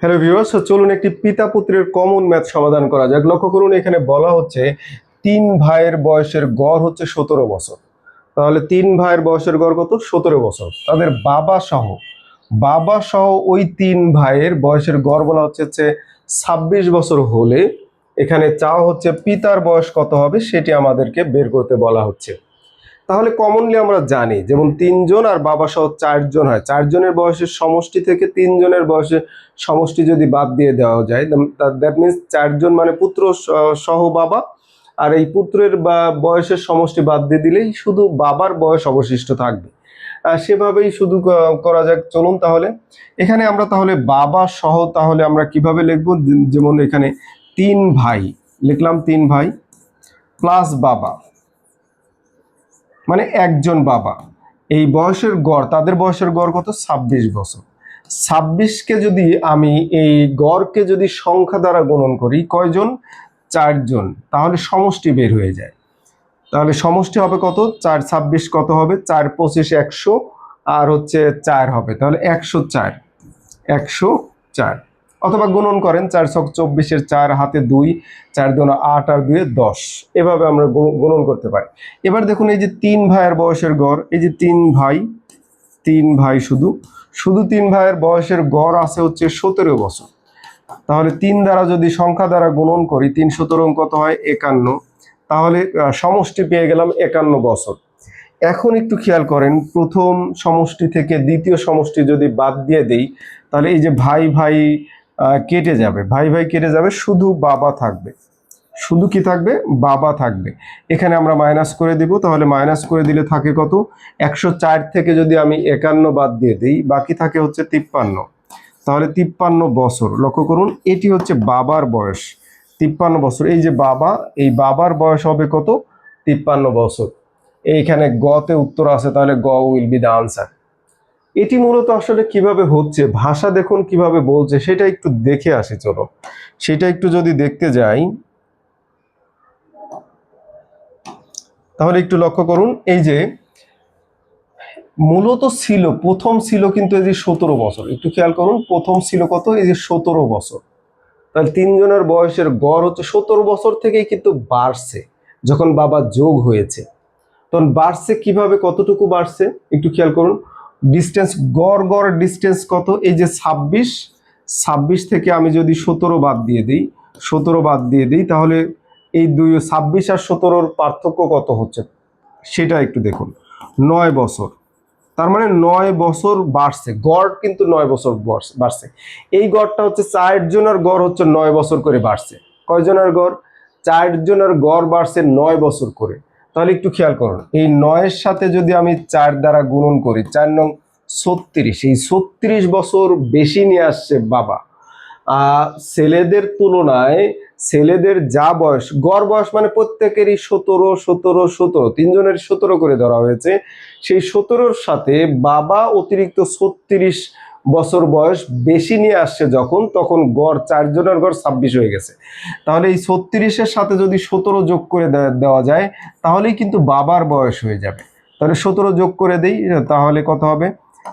Hello viewers, চলুন একটি পিতা পুত্রের কমন ম্যাথ সমাধান করা যাক। লক্ষ্য করুন, এখানে বলা হচ্ছে তিন ভাইয়ের বয়সের গড় হচ্ছে 17 বছর। তাহলে তিন ভাইয়ের বয়সের গড় কত? 17 বছর। তাদের বাবা সহ ওই তিন ভাইয়ের বয়সের গড় বলা হচ্ছে 26 বছর হলে এখানে চাওয়া হচ্ছে পিতার বয়স কত হবে সেটি আমাদেরকে বের করতে বলা হচ্ছে। তাহলে কমনলি আমরা জানি, যেমন তিনজন আর বাবা সহ চারজন হয়, চারজনের বয়সের সমষ্টি থেকে তিনজনের বয়সের সমষ্টি যদি বাদ দিয়ে দেওয়া যায়, দ্যাট মিনস চারজন মানে পুত্র সহ বাবা, আর এই পুত্রের বা বয়সের সমষ্টি বাদ দিয়ে দিলেই শুধু বাবার বয়স অবশিষ্ট থাকবে। সেভাবেই শুধু করা যাক। চলুন তাহলে এখানে আমরা তাহলে বাবা সহ তাহলে আমরা কিভাবে লিখবো, যেমন এখানে তিন ভাই লিখলাম, তিন ভাই প্লাস বাবা মানে একজন বাবা, এই বয়সের গড়, তাদের বয়সের গড় কত? 26 বছর। 26কে যদি আমি এই গড়কে যদি সংখ্যা দ্বারা গুণন করি, কয়জন? চারজন, তাহলে সমষ্টি বের হয়ে যায়। তাহলে সমষ্টি হবে কত? 4 26 কত হবে? 4 25 100 আর হচ্ছে 4 হবে, তাহলে 104। 104 অথবা গুণন করেন, 4 ছক 24 4 হাতে 2, 4 দুগুণ 8 আর 2 10, এভাবে আমরা গুণন করতে পারি। এবার দেখুন, এই যে তিন ভাইয়ের বয়সের গড়, এই যে তিন ভাই শুধু তিন ভাইয়ের বয়সের গড় আছে হচ্ছে 17 বছর। তাহলে তিন দ্বারা যদি সংখ্যা দ্বারা গুণন করি, 3 17 কত হয়? 51। তাহলে সমষ্টি পেয়ে গেলাম 51 বছর। এখন একটু খেয়াল করেন, প্রথম সমষ্টি থেকে দ্বিতীয় সমষ্টি যদি বাদ দিয়ে দেই, তাহলে এই যে ভাই ভাই কেটে যাবে, শুধু বাবা থাকবে। শুধু কি থাকবে? বাবা থাকবে। এখানে আমরা মাইনাস করে দিব, তাহলে মাইনাস করে দিলে থাকে কত? 104 থেকে যদি আমি 51 বাদ দিয়ে দিই, বাকি থাকে হচ্ছে 53। তাহলে 53 বছর। লক্ষ্য করুন, এটি হচ্ছে বাবার বয়স, 53 বছর। এই যে বাবা, এই বাবার বয়স হবে কত? 53 বছর। এইখানে গতে উত্তর আছে, তাহলে গ উইল বি দ্য আনসার। এটি মূলত আসলে কিভাবে হচ্ছে, ভাষা দেখুন কিভাবে বলছে, সেটা একটু দেখে আসি। চলো সেটা একটু যদি দেখতে যাই, তাহলে একটু লক্ষ্য করুন, এই যে মূলত প্রথম ছিল কিন্তু এই যে 17 বছর। একটু খেয়াল করুন, প্রথম ছিল কত? এই যে 17 বছর। তাহলে তিনজনের বয়সের গড় হচ্ছে 17 বছর থেকেই কিন্তু বাড়ছে, যখন বাবা যোগ হয়েছে তখন বাড়ছে। কিভাবে, কতটুকু বাড়ছে একটু খেয়াল করুন। ডিস্টেন্স, গড় ডিস্টেন্স কত? এই যে 26 থেকে আমি যদি 17 বাদ দিয়ে দিই, তাহলে এই 26 আর 17-র পার্থক্য কত হচ্ছে সেটা একটু দেখুন। 9 বছর। তার মানে 9 বছর বাড়ছে, গড় কিন্তু 9 বছর বাড়ছে। এই গড়টা হচ্ছে চারজনের গড় হচ্ছে 9 বছর করে বাড়ছে। কয়জনের গড়? চারজনের গড় বাড়ছে 9 বছর করে। তাহলে একটু খেয়াল করুন, এই 9-এর সাথে যদি আমি 4 দ্বারা গুণন করি, 4 নং 36, এই 36 বছর বেশি নিয়ে আসছে বাবা। ছেলেদের তুলনায় ছেলেদের যা বয়স, গড় বয়স মানে প্রত্যেকেরই 17 তিনজনের 17 করে ধরা হয়েছে, সেই 17-র সাথে বাবা অতিরিক্ত 36 বছর বয়স বেশি নিয়ে আসছে যখন, তখন গড় চারজনের গড় 26 হয়ে গেছে। তাহলে এই 36-এর সাথে যদি 17 যোগ করে দেওয়া যায়, তাহলেই কিন্তু বাবার বয়স হয়ে যাবে। তাহলে 17 যোগ করে দেই, তাহলে কত হবে?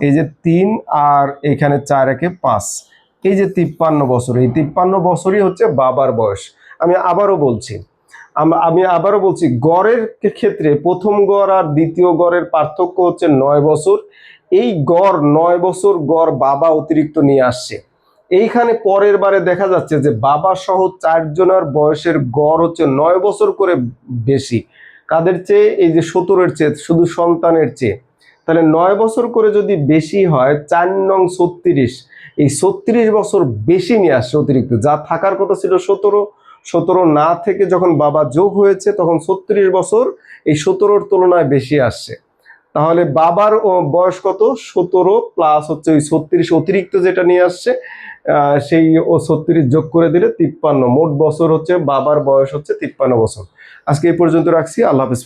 এই যে 3 আর এখানে 4 একে 5, এই যে 53 বছর, এই 53 বছরই হচ্ছে বাবার বয়স। আমি আবারও বলছি, গড়ের ক্ষেত্রে প্রথম গড় আর দ্বিতীয় গড়ের পার্থক্য হচ্ছে 9 বছর। এই গড় 9 বছর গড় বাবা অতিরিক্ত নিয়ে আসছে। এইখানে পরের বারে দেখা যাচ্ছে যে বাবা সহ চারজনের বয়সের গড় হচ্ছে 9 বছর করে বেশি। কাদের চেয়ে? এই যে 17-এর চেয়ে, শুধু সন্তানের চেয়ে। তাহলে 9 বছর করে যদি বেশি হয়, 4 নং 36, এই 36 বছর বেশি নিয়ে আসছে অতিরিক্ত, যা থাকার কথা ছিল 17 না থেকে যখন বাবা যোগ হয়েছে তখন 36 বছর এই 17-র তুলনায় বেশি আসছে। তাহলে বাবার বয়স কত? 17 প্লাস হচ্ছে ওই 36 অতিরিক্ত যেটা নিয়ে আসছে, সেই 36 যোগ করে দিলে 53। মোট বছর হচ্ছে বাবার বয়স হচ্ছে 53 বছর। আজকে এই পর্যন্ত রাখছি। আল্লাহ হাফেজ।